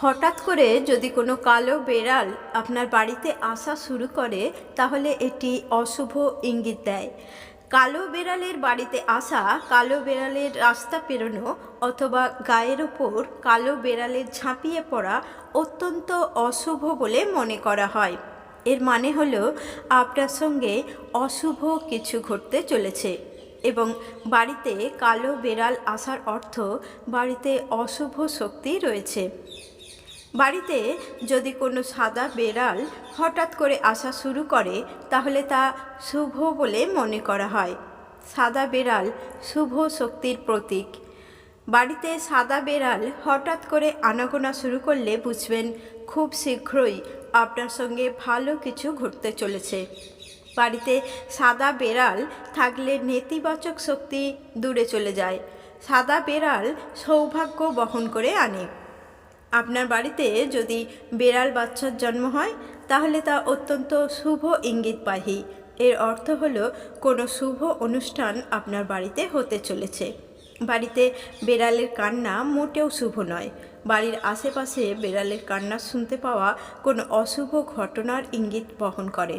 হঠাৎ করে যদি কোনো কালো বেড়াল আপনার বাড়িতে আসা শুরু করে তাহলে এটি অশুভ ইঙ্গিত দেয়। কালো বেড়ালের বাড়িতে আসা, কালো বেড়ালের রাস্তা পেরোনো অথবা গায়ের ওপর কালো বেড়ালের ঝাঁপিয়ে পড়া অত্যন্ত অশুভ বলে মনে করা হয়। এর মানে হলো আপনার সঙ্গে অশুভ কিছু ঘটতে চলেছে এবং বাড়িতে কালো বেড়াল আসার অর্থ বাড়িতে অশুভ শক্তি রয়েছে। বাড়িতে যদি কোনো সাদা বেড়াল হঠাৎ করে আসা শুরু করে তাহলে তা শুভ বলে মনে করা হয়। সাদা বেড়াল শুভ শক্তির প্রতীক। বাড়িতে সাদা বেড়াল হঠাৎ করে আনাগোনা শুরু করলে বুঝবেন খুব শীঘ্রই আপনার সঙ্গে ভালো কিছু ঘটতে চলেছে। বাড়িতে সাদা বেড়াল থাকলে নেতিবাচক শক্তি দূরে চলে যায়। সাদা বেড়াল সৌভাগ্য বহন করে আনে। আপনার বাড়িতে যদি বেড়াল বাচ্চার জন্ম হয় তাহলে তা অত্যন্ত শুভ ইঙ্গিতবাহী। এর অর্থ হলো কোনো শুভ অনুষ্ঠান আপনার বাড়িতে হতে চলেছে। বাড়িতে বেড়ালের কান্না মোটেও শুভ নয়। বাড়ির আশেপাশে বেড়ালের কান্না শুনতে পাওয়া কোনো অশুভ ঘটনার ইঙ্গিত বহন করে।